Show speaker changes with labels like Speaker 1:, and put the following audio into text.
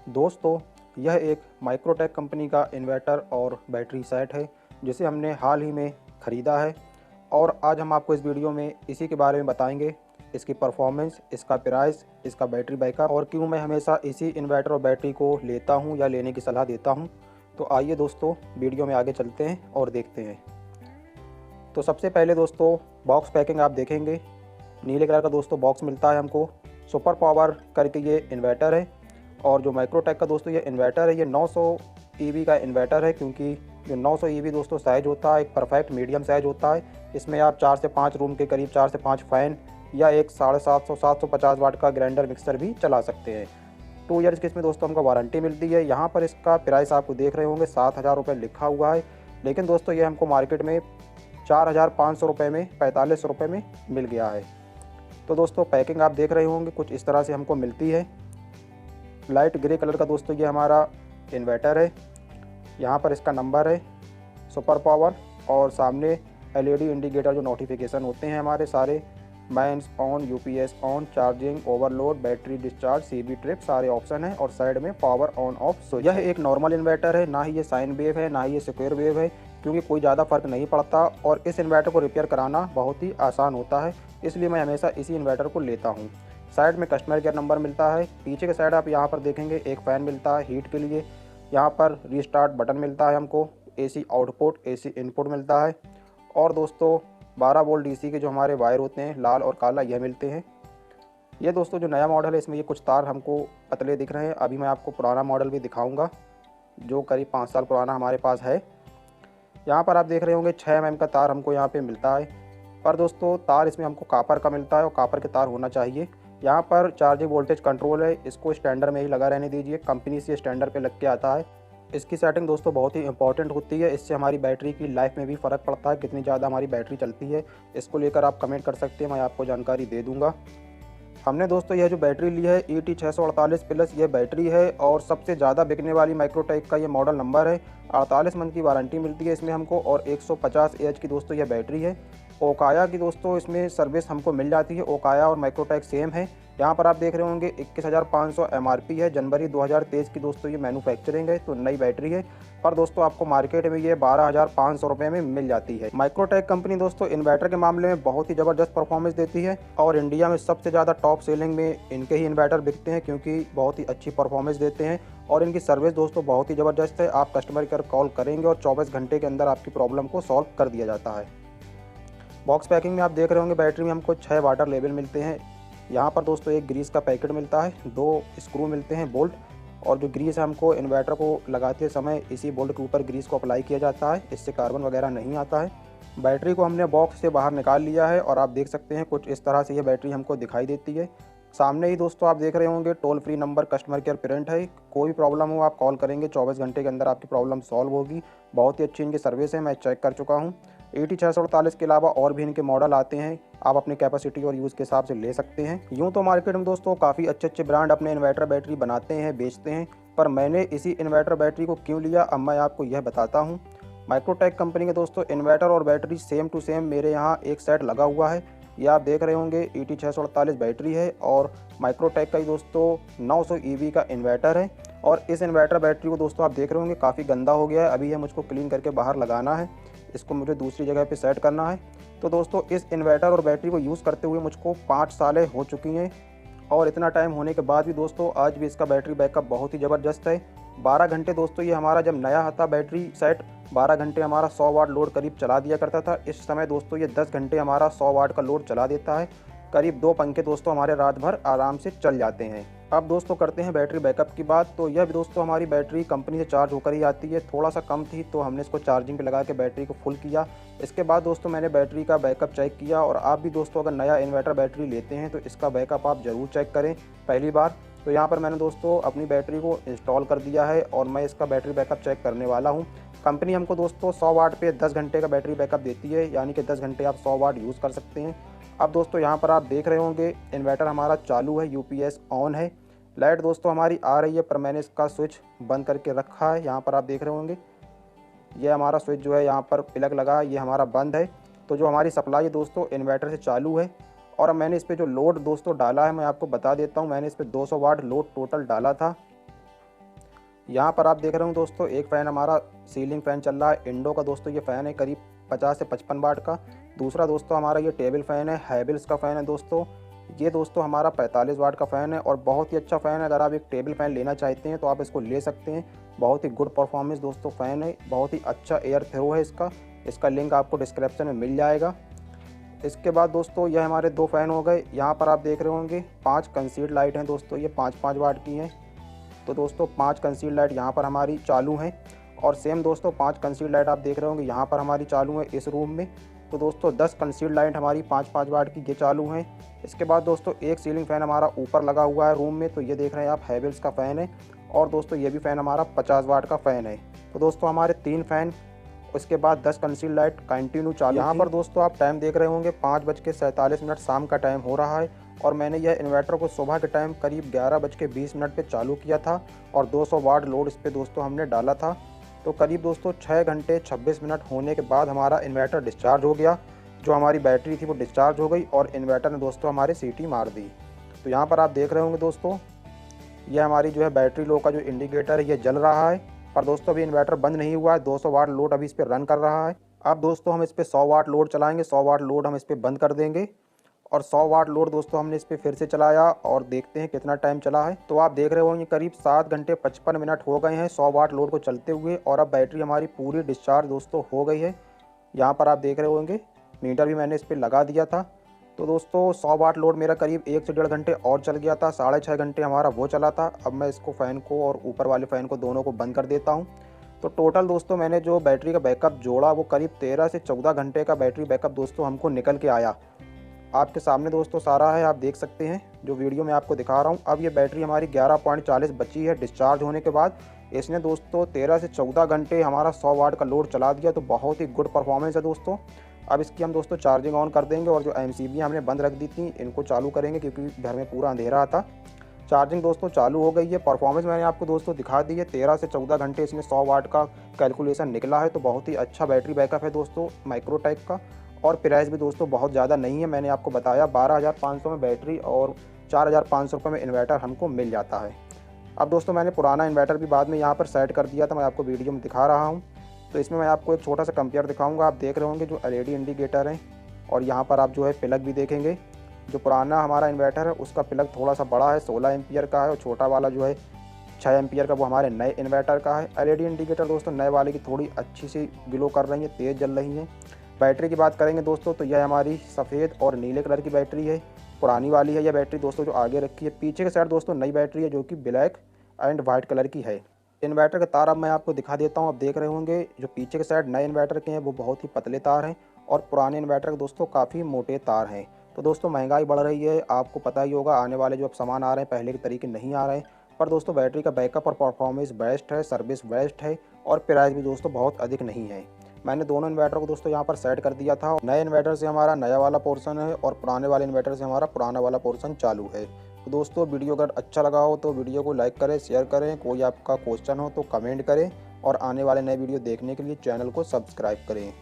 Speaker 1: दोस्तों, यह एक माइक्रोटेक कंपनी का इन्वर्टर और बैटरी सेट है जिसे हमने हाल ही में ख़रीदा है और आज हम आपको इस वीडियो में इसी के बारे में बताएंगे। इसकी परफॉर्मेंस, इसका प्राइस, इसका बैटरी बैकअप और क्यों मैं हमेशा इसी इन्वर्टर और बैटरी को लेता हूं या लेने की सलाह देता हूं। तो आइए दोस्तों, वीडियो में आगे चलते हैं और देखते हैं। तो सबसे पहले दोस्तों, बॉक्स पैकिंग आप देखेंगे, नीले कलर का दोस्तों बॉक्स मिलता है हमको। सुपर पावर करके ये इन्वर्टर है और जो माइक्रोटेक का दोस्तों ये इन्वर्टर है, ये 900 ईवी का इन्वर्टर है, क्योंकि जो 900 ईवी दोस्तों साइज़ होता है एक परफेक्ट मीडियम साइज़ होता है। इसमें आप 4 से 5 रूम के करीब 4 से 5 फ़ैन या एक 750 वाट का ग्राइंडर मिक्सर भी चला सकते हैं। 2 ईयर्स की इसमें दोस्तों हमको वारंटी मिलती है। यहाँ पर इसका प्राइस आपको देख रहे होंगे 7,000 रुपये लिखा हुआ है, लेकिन दोस्तों ये हमको मार्केट में 4,500 रुपये में 4500 रुपये में मिल गया है। तो दोस्तों पैकिंग आप देख रहे होंगे कुछ इस तरह से हमको मिलती है। लाइट ग्रे कलर का दोस्तों ये हमारा इन्वर्टर है। यहाँ पर इसका नंबर है, सुपर पावर, और सामने एलईडी इंडिकेटर जो नोटिफिकेशन होते हैं हमारे सारे, mains on, UPS on, charging, overload, battery discharge, CB trip, सारे ऑप्शन हैं और साइड में पावर ऑन ऑफ स्विच। यह एक नॉर्मल इन्वर्टर है, ना ही ये साइन वेव है ना ही ये स्क्वायर वेव है, क्योंकि कोई ज़्यादा फर्क नहीं पड़ता और इस इन्वर्टर को रिपेयर कराना बहुत ही आसान होता है, इसलिए मैं हमेशा इसी इन्वर्टर को लेता हूँ। साइड में कस्टमर केयर नंबर मिलता है। पीछे के साइड आप यहाँ पर देखेंगे एक फ़ैन मिलता है हीट के लिए। यहाँ पर रीस्टार्ट बटन मिलता है हमको, एसी आउटपुट, एसी इनपुट मिलता है और दोस्तों 12 वोल्ट डीसी के जो हमारे वायर होते हैं लाल और काला, यह मिलते हैं। ये दोस्तों जो नया मॉडल है इसमें ये कुछ तार हमको पतले दिख रहे हैं। अभी मैं आपको पुराना मॉडल भी दिखाऊंगा जो करीब 5 साल पुराना हमारे पास है। यहाँ पर आप देख रहे होंगे 6 mm का तार हमको यहाँ पे मिलता है, पर दोस्तों तार इसमें हमको कापर का मिलता है और कापर के तार होना चाहिए। यहाँ पर चार्जिंग वोल्टेज कंट्रोल है, इसको स्टैंडर्ड में ही लगा रहने दीजिए, कंपनी से स्टैंडर्ड पे लग के आता है। इसकी सेटिंग दोस्तों बहुत ही इंपॉर्टेंट होती है, इससे हमारी बैटरी की लाइफ में भी फ़र्क पड़ता है, कितनी ज़्यादा हमारी बैटरी चलती है। इसको लेकर आप कमेंट कर सकते हैं, मैं आपको जानकारी दे दूँगा। हमने दोस्तों यह जो बैटरी ली है ET648 प्लस ये बैटरी है और सबसे ज़्यादा बिकने वाली माइक्रोटेक का ये मॉडल नंबर है। 48 मंथ की वारंटी मिलती है इसमें हमको और 150 AH की दोस्तों यह बैटरी है। ओकाया की दोस्तों इसमें सर्विस हमको मिल जाती है, ओकाया और माइक्रोटेक सेम है। यहाँ पर आप देख रहे होंगे 21,500 MRP है, जनवरी 2023 की दोस्तों ये मैन्युफैक्चरिंग है, तो नई बैटरी है, पर दोस्तों आपको मार्केट में ये 12,500 रुपये में मिल जाती है। माइक्रोटेक कंपनी दोस्तों इन्वर्टर के मामले में बहुत ही ज़बरदस्त परफॉर्मेंस देती है और इंडिया में सबसे ज़्यादा टॉप सेलिंग में इनके ही इन्वर्टर बिकते हैं, क्योंकि बहुत ही अच्छी परफॉर्मेंस देते हैं और इनकी सर्विस दोस्तों बहुत ही ज़बरदस्त है। आप कस्टमर केयर कॉल करेंगे और 24 घंटे के अंदर आपकी प्रॉब्लम को सॉल्व कर दिया जाता है। बॉक्स पैकिंग में आप देख रहे होंगे बैटरी में हमको 6 वाटर लेवल मिलते हैं। यहाँ पर दोस्तों एक ग्रीस का पैकेट मिलता है, 2 स्क्रू मिलते हैं बोल्ट, और जो ग्रीस है हमको इन्वर्टर को लगाते समय इसी बोल्ट के ऊपर ग्रीस को अप्लाई किया जाता है, इससे कार्बन वगैरह नहीं आता है। बैटरी को हमने बॉक्स से बाहर निकाल लिया है और आप देख सकते हैं कुछ इस तरह से ये बैटरी हमको दिखाई देती है। सामने ही दोस्तों आप देख रहे होंगे toll free number customer care print है, कोई भी प्रॉब्लम हो आप कॉल करेंगे, 24 घंटे के अंदर आपकी प्रॉब्लम सॉल्व होगी। बहुत ही अच्छी इनकी सर्विस है, मैं चेक कर चुका हूँ। ET648 के अलावा और भी इनके मॉडल आते हैं, आप अपनी कैपेसिटी और यूज़ के हिसाब से ले सकते हैं। यूँ तो मार्केट में दोस्तों काफ़ी अच्छे अच्छे ब्रांड अपने इन्वर्टर बैटरी बनाते हैं, बेचते हैं, पर मैंने इसी इन्वर्टर बैटरी को क्यों लिया अब मैं आपको यह बताता हूँ। माइक्रोटेक कंपनी के दोस्तों इन्वर्टर और बैटरी सेम टू सेम मेरे यहाँ एक सेट लगा हुआ है। ये आप देख रहे होंगे ET648 बैटरी है और माइक्रोटेक का ही दोस्तों 900 EV का इन्वर्टर है। और इस इन्वर्टर बैटरी को दोस्तों आप देख रहे होंगे काफ़ी गंदा हो गया है, अभी यह मुझको क्लीन करके बाहर लगाना है, इसको मुझे दूसरी जगह पे सेट करना है। तो दोस्तों इस इन्वर्टर और बैटरी को यूज़ करते हुए मुझको 5 सालें हो चुकी हैं और इतना टाइम होने के बाद भी दोस्तों आज भी इसका बैटरी बैकअप बहुत ही ज़बरदस्त है। 12 घंटे दोस्तों ये हमारा जब नया था बैटरी सेट, 12 घंटे हमारा 100 वाट लोड करीब चला दिया करता था। इस समय दोस्तों ये 10 घंटे हमारा 100 वाट का लोड चला देता है। करीब 2 पंखे दोस्तों हमारे रात भर आराम से चल जाते हैं। अब दोस्तों करते हैं बैटरी बैकअप की बात। तो यह भी दोस्तों हमारी बैटरी कंपनी से चार्ज होकर ही आती है, थोड़ा सा कम थी तो हमने इसको चार्जिंग पे लगा के बैटरी को फुल किया। इसके बाद दोस्तों मैंने बैटरी का बैकअप चेक किया और आप भी दोस्तों अगर नया इन्वर्टर बैटरी लेते हैं तो इसका बैकअप आप ज़रूर चेक करें पहली बार। तो यहाँ पर मैंने दोस्तों अपनी बैटरी को इंस्टॉल कर दिया है और मैं इसका बैटरी बैकअप चेक करने वाला हूँ। कंपनी हमको दोस्तों 100 वाट पे 10 घंटे का बैटरी बैकअप देती है, यानी कि 10 घंटे आप 100 वाट यूज़ कर सकते हैं। अब दोस्तों यहाँ पर आप देख रहे होंगे इन्वर्टर हमारा चालू है, यूपीएस ऑन है, लाइट दोस्तों हमारी आ रही है, पर मैंने इसका स्विच बंद करके रखा है। यहाँ पर आप देख रहे होंगे ये हमारा स्विच जो है यहाँ पर प्लग लगा है, ये हमारा बंद है। तो जो हमारी सप्लाई है दोस्तों इन्वर्टर से चालू है और अब मैंने इस पर जो लोड दोस्तों डाला है मैं आपको बता देता हूँ। मैंने इस पर 200 वाट लोड टोटल डाला था यहाँ पर आप देख रहे हो दोस्तों, एक फ़ैन हमारा सीलिंग फ़ैन चल रहा है इंडो का दोस्तों। ये फ़ैन है करीब 50 से 55 वाट का। दूसरा दोस्तों हमारा ये टेबल फ़ैन है, हैवेल्स का फ़ैन है दोस्तों। ये दोस्तों हमारा 45 वाट का फ़ैन है और बहुत ही अच्छा फ़ैन है। अगर आप एक टेबल फ़ैन लेना चाहते हैं तो आप इसको ले सकते हैं। बहुत ही गुड परफॉर्मेंस दोस्तों फ़ैन है, बहुत ही अच्छा एयर थ्रो है इसका। इसका लिंक आपको डिस्क्रिप्शन में मिल जाएगा। इसके बाद दोस्तों यह हमारे 2 फ़ैन हो गए। यहाँ पर आप देख रहे होंगे 5 कंसील्ड लाइट हैं दोस्तों, ये 5-5 वाट की हैं। तो दोस्तों 5 कंसील्ड लाइट यहाँ पर हमारी चालू हैं और सेम दोस्तों 5 कंसील्ड लाइट आप देख रहे होंगे यहाँ पर हमारी चालू है इस रूम में। तो दोस्तों 10 कंसील्ड लाइट हमारी 5-5 वाट की ये चालू हैं। इसके बाद दोस्तों एक सीलिंग फ़ैन हमारा ऊपर लगा हुआ है रूम में, तो ये देख रहे हैं आप, हैवेल्स का फ़ैन है। और दोस्तों ये भी फ़ैन हमारा 50 वाट का फ़ैन है। तो दोस्तों हमारे 3 फ़ैन, उसके बाद 10 कंसील लाइट कंटिन्यू चालू। यहाँ पर दोस्तों आप टाइम देख रहे होंगे 5:47 शाम का टाइम हो रहा है और मैंने यह इन्वर्टर को सुबह के टाइम करीब 11:20 पे चालू किया था और 200 वाट लोड इस पर दोस्तों हमने डाला था। तो करीब दोस्तों 6 घंटे 26 मिनट होने के बाद हमारा इन्वर्टर डिस्चार्ज हो गया। जो हमारी बैटरी थी वो डिस्चार्ज हो गई और इन्वर्टर ने दोस्तों हमारे सीटी मार दी। तो यहाँ पर आप देख रहे होंगे दोस्तों, यह हमारी जो है बैटरी लो का जो इंडिकेटर है ये जल रहा है। पर दोस्तों अभी इन्वर्टर बंद नहीं हुआ है, 200 वाट लोड अभी इस पर रन कर रहा है। अब दोस्तों हम इस पर 100 वाट लोड चलाएंगे, 100 वाट लोड हम इस पर बंद कर देंगे और 100 वाट लोड दोस्तों हमने इस पर फिर से चलाया और देखते हैं कितना टाइम चला है। तो आप देख रहे होंगे करीब 7 घंटे 55 मिनट हो गए हैं 100 वाट लोड को चलते हुए और अब बैटरी हमारी पूरी डिस्चार्ज दोस्तों हो गई है। यहाँ पर आप देख रहे होंगे मीटर भी मैंने इस पर लगा दिया था। तो दोस्तों 100 वाट लोड मेरा करीब 1 से 1.5 घंटे और चल गया था, 6.5 घंटे हमारा वो चला था। अब मैं इसको फ़ैन को और ऊपर वाले फ़ैन को दोनों को बंद कर देता हूँ। तो टोटल दोस्तों मैंने जो बैटरी का बैकअप जोड़ा वो करीब 13 से 14 घंटे का बैटरी बैकअप दोस्तों हमको निकल के आया। आपके सामने दोस्तों सारा है, आप देख सकते हैं जो वीडियो मैं आपको दिखा रहा हूँ। अब ये बैटरी हमारी 11.40 बची है डिस्चार्ज होने के बाद। इसने दोस्तों 13 से 14 घंटे हमारा 100 वाट का लोड चला दिया। तो बहुत ही गुड परफॉर्मेंस है दोस्तों। अब इसकी हम दोस्तों चार्जिंग ऑन कर देंगे और जो MCB हमने बंद रख दी थी इनको चालू करेंगे क्योंकि घर में पूरा अंधेरा था। चार्जिंग दोस्तों चालू हो गई है। परफॉर्मेंस मैंने आपको दोस्तों दिखा दी है, 13 से 14 घंटे इसमें 100 वाट का कैलकुलेशन निकला है। तो बहुत ही अच्छा बैटरी बैकअप है दोस्तों माइक्रोटेक का। और प्राइस भी दोस्तों बहुत ज़्यादा नहीं है, मैंने आपको बताया 12,500 में बैटरी और 4,500 रुपये में इन्वर्टर हमको मिल जाता है। अब दोस्तों मैंने पुराना इन्वर्टर भी बाद में यहाँ पर सेट कर दिया था, मैं आपको वीडियो में दिखा रहा हूँ। तो इसमें मैं आपको एक छोटा सा कंपेयर दिखाऊंगा। आप देख रहे होंगे जो LED इंडिकेटर हैं और यहाँ पर आप जो है प्लग भी देखेंगे। जो पुराना हमारा इन्वर्टर है उसका प्लग थोड़ा सा बड़ा है, 16 एम्पियर का है और छोटा वाला जो है 6 एम्पियर का वो हमारे नए इन्वर्टर का है। LED इंडिकेटर दोस्तों नए वाले की थोड़ी अच्छी सी ग्लो कर रही है, तेज़ जल रही हैं। बैटरी की बात करेंगे दोस्तों तो यह हमारी सफ़ेद और नीले कलर की बैटरी है, पुरानी वाली है यह बैटरी दोस्तों जो आगे रखी है। पीछे के साइड दोस्तों नई बैटरी है जो कि ब्लैक एंड वाइट कलर की है। इन्वर्टर के तार अब मैं आपको दिखा देता हूँ। आप देख रहे होंगे जो पीछे के साइड नए इन्वर्टर के हैं वो बहुत ही पतले तार हैं और पुराने इन्वर्टर के दोस्तों काफ़ी मोटे तार हैं। तो दोस्तों महंगाई बढ़ रही है, आपको पता ही होगा, आने वाले जो अब सामान आ रहे हैं पहले के तरीके नहीं आ रहे हैं। पर दोस्तों बैटरी का बैकअप और परफॉर्मेंस बेस्ट है, सर्विस बेस्ट है और प्राइस भी दोस्तों बहुत अधिक नहीं है। मैंने दोनों इन्वर्टर को दोस्तों यहाँ पर सेट कर दिया था। नए इन्वर्टर से हमारा नया वाला पोर्शन है और पुराने वाले इन्वर्टर से हमारा पुराना वाला पोर्शन चालू है। तो दोस्तों वीडियो अगर अच्छा लगा हो तो वीडियो को लाइक करें, शेयर करें, कोई आपका क्वेश्चन हो तो कमेंट करें और आने वाले नए वीडियो देखने के लिए चैनल को सब्सक्राइब करें।